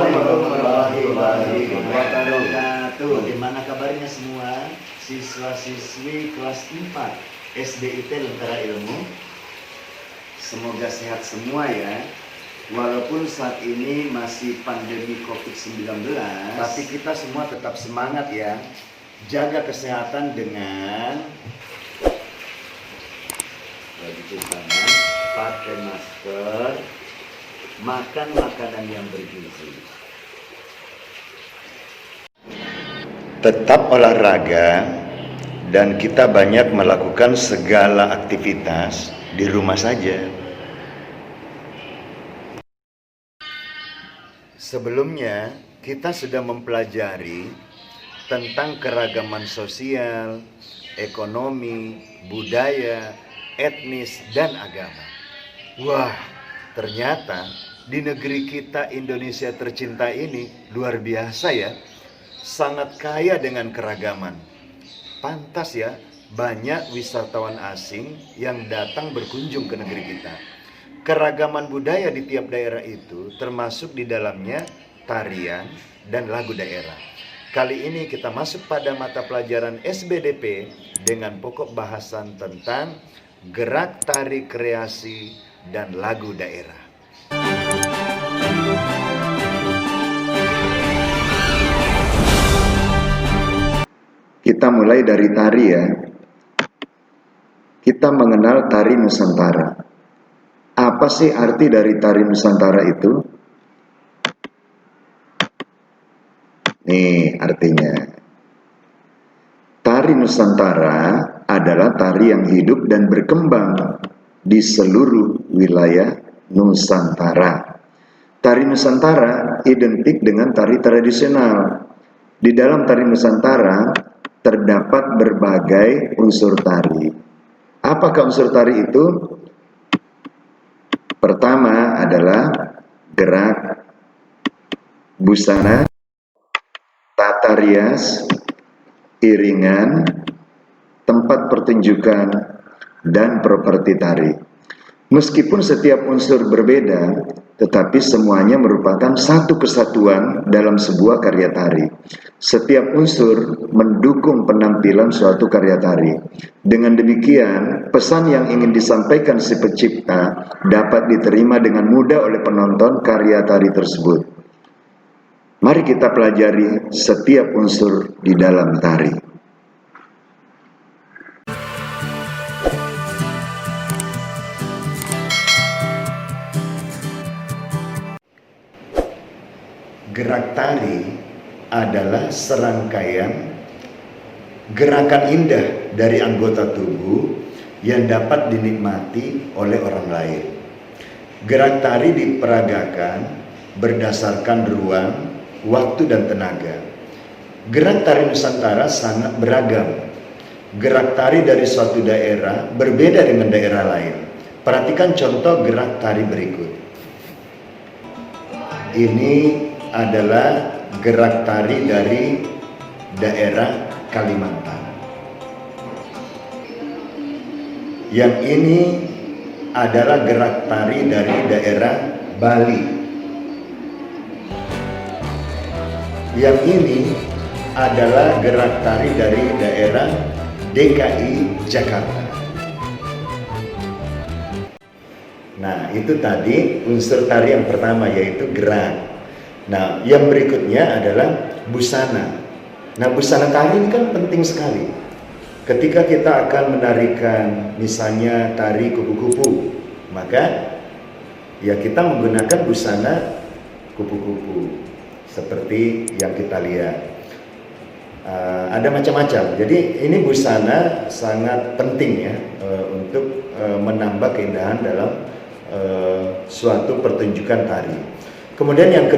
Assalamualaikum warahmatullahi wabarakatuh. Bagaimana kabarnya semua siswa-siswi kelas 4 SDIT Lentera Ilmu? Semoga sehat semua ya. Walaupun saat ini masih pandemi COVID-19, tapi kita semua tetap semangat ya. Jaga kesehatan dengan cuci tangan, pakai masker, makan makanan yang bergizi. Tetap olahraga dan kita banyak melakukan segala aktivitas di rumah saja. Sebelumnya kita sudah mempelajari tentang keragaman sosial, ekonomi, budaya, etnis, dan agama. Wah, ternyata di negeri kita Indonesia tercinta ini luar biasa ya, sangat kaya dengan keragaman. Pantas ya, banyak wisatawan asing yang datang berkunjung ke negeri kita. Keragaman budaya di tiap daerah itu termasuk di dalamnya tarian dan lagu daerah. Kali ini kita masuk pada mata pelajaran SBDP dengan pokok bahasan tentang gerak tari kreasi dan lagu daerah. Kita mulai dari tari ya. Kita mengenal tari Nusantara. Apa sih arti dari tari Nusantara itu? Nih artinya. Tari Nusantara adalah tari yang hidup dan berkembang di seluruh wilayah Nusantara. Tari Nusantara identik dengan tari tradisional. Di dalam tari Nusantara terdapat berbagai unsur tari. Apakah unsur tari itu? Pertama adalah gerak, busana, tata rias, iringan, tempat pertunjukan, dan properti tari. Meskipun setiap unsur berbeda, tetapi semuanya merupakan satu kesatuan dalam sebuah karya tari. Setiap unsur mendukung penampilan suatu karya tari. Dengan demikian, pesan yang ingin disampaikan si pencipta dapat diterima dengan mudah oleh penonton karya tari tersebut. Mari kita pelajari setiap unsur di dalam tari. Gerak tari adalah serangkaian gerakan indah dari anggota tubuh yang dapat dinikmati oleh orang lain. Gerak tari diperagakan berdasarkan ruang, waktu, dan tenaga. Gerak tari Nusantara sangat beragam. Gerak tari dari suatu daerah berbeda dengan daerah lain. Perhatikan contoh gerak tari berikut. Ini adalah gerak tari dari daerah Kalimantan. Yang ini adalah gerak tari dari daerah Bali. Yang ini adalah gerak tari dari daerah DKI Jakarta. Nah, itu tadi unsur tari yang pertama, yaitu gerak. Nah, yang berikutnya adalah busana. Nah, busana tari ini kan penting sekali. Ketika kita akan menarikan misalnya tari kupu-kupu, maka ya kita menggunakan busana kupu-kupu seperti yang kita lihat. Ada macam-macam. Jadi ini busana sangat penting ya untuk menambah keindahan dalam suatu pertunjukan tari. Kemudian yang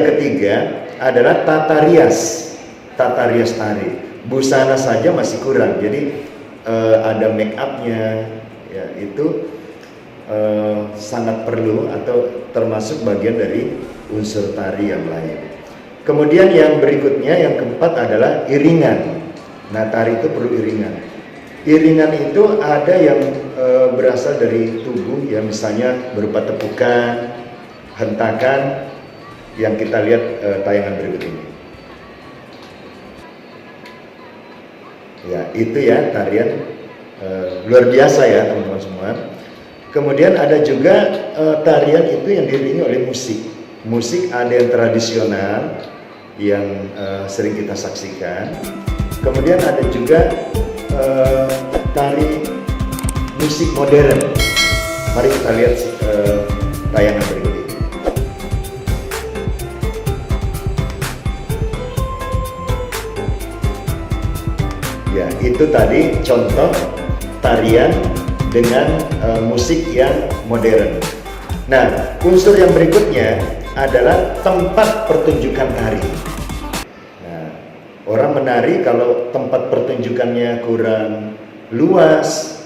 ketiga adalah tata rias tari. Busana saja masih kurang, jadi ada make upnya, ya itu sangat perlu atau termasuk bagian dari unsur tari yang lain. Kemudian yang berikutnya, yang keempat adalah iringan. Nah, tari itu perlu iringan. Iringan itu ada yang berasal dari tubuh, ya misalnya berupa tepukan, hentakan, yang kita lihat tayangan berikut ini. Ya, itu ya tarian luar biasa ya teman-teman semua. Kemudian ada juga tarian itu yang diiringi oleh musik. Musik ada yang tradisional yang sering kita saksikan. Kemudian ada juga tari musik modern. Mari kita lihat tayangan berikut ini. Ya, itu tadi contoh tarian dengan musik yang modern. Nah, unsur yang berikutnya adalah tempat pertunjukan tari. Nah, orang menari kalau tempat pertunjukannya kurang luas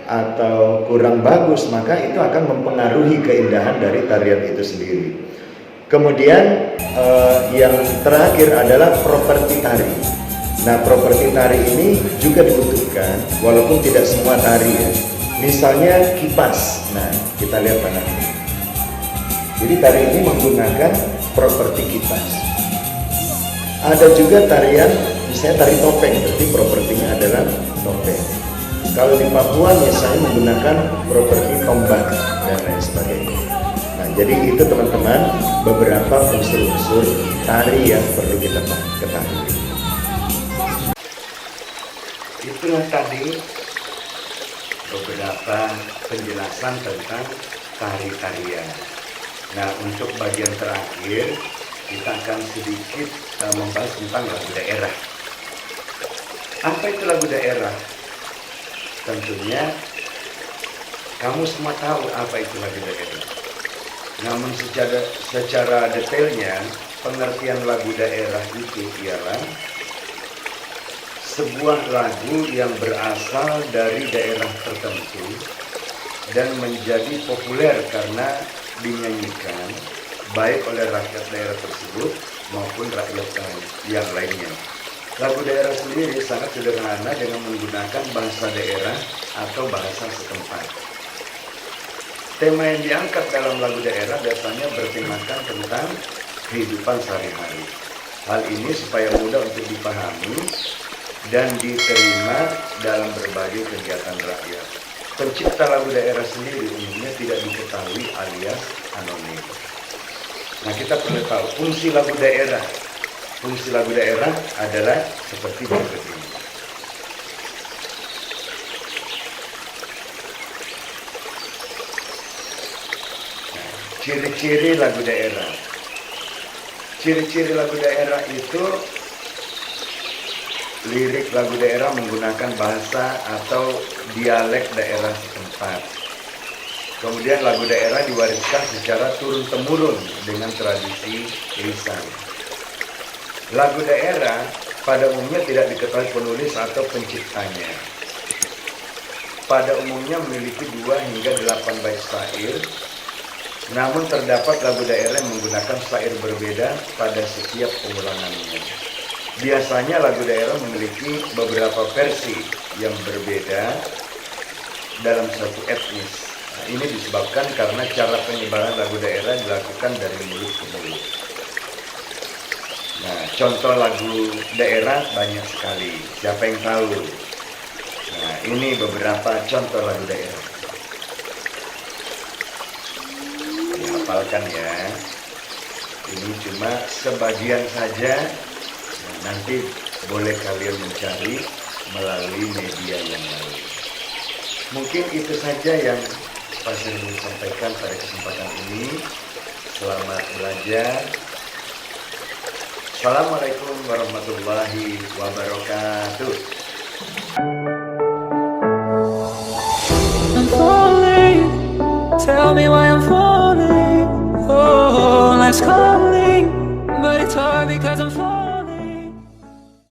atau kurang bagus, maka itu akan mempengaruhi keindahan dari tarian itu sendiri. Kemudian yang terakhir adalah properti tari. Nah, properti tari ini juga dibutuhkan, walaupun tidak semua tari ya. Misalnya kipas. Nah, kita lihat mana. Jadi tari ini menggunakan properti kipas. Ada juga tarian, misalnya tari topeng, berarti propertinya adalah topeng. Kalau di Papua misalnya menggunakan properti tombak dan lain sebagainya. Nah, jadi itu teman-teman beberapa unsur-unsur tari yang perlu kita ketahui. Itulah tadi beberapa penjelasan tentang tari-tarian. Nah, untuk bagian terakhir kita akan sedikit membahas tentang lagu daerah. Apa itu lagu daerah? Tentunya kamu semua tahu apa itu lagu daerah. Namun secara detailnya pengertian lagu daerah itu ialah sebuah lagu yang berasal dari daerah tertentu dan menjadi populer karena dinyanyikan baik oleh rakyat daerah tersebut maupun rakyat yang lainnya. Lagu daerah sendiri sangat sederhana dengan menggunakan bahasa daerah atau bahasa setempat. Tema yang diangkat dalam lagu daerah biasanya bertemakan tentang kehidupan sehari-hari. Hal ini supaya mudah untuk dipahami dan diterima dalam berbagai kegiatan rakyat. Pencipta lagu daerah sendiri umumnya tidak diketahui alias anonim. Nah, kita perlu tahu fungsi lagu daerah. Fungsi lagu daerah adalah seperti berikut ini. Nah, ciri-ciri lagu daerah. Ciri-ciri lagu daerah itu lirik lagu daerah menggunakan bahasa atau dialek daerah setempat. Kemudian lagu daerah diwariskan secara turun-temurun dengan tradisi lisan. Lagu daerah pada umumnya tidak diketahui penulis atau penciptanya. Pada umumnya memiliki 2 hingga 8 bait syair. Namun terdapat lagu daerah yang menggunakan syair berbeda pada setiap pengulangannya. Biasanya lagu daerah memiliki beberapa versi yang berbeda dalam suatu etnis. Nah, ini disebabkan karena cara penyebaran lagu daerah dilakukan dari mulut ke mulut. Nah, contoh lagu daerah banyak sekali. Siapa yang tahu? Nah, ini beberapa contoh lagu daerah. Dihafalkan ya. Ini cuma sebagian saja. Nah, nanti boleh kalian mencari melalui media yang lain. Mungkin itu saja yang saya ingin sampaikan pada kesempatan ini. Selamat belajar. Assalamualaikum warahmatullahi wabarakatuh. I'm falling, tell me why I'm falling. Oh, life's calling, but it's hard because I'm falling.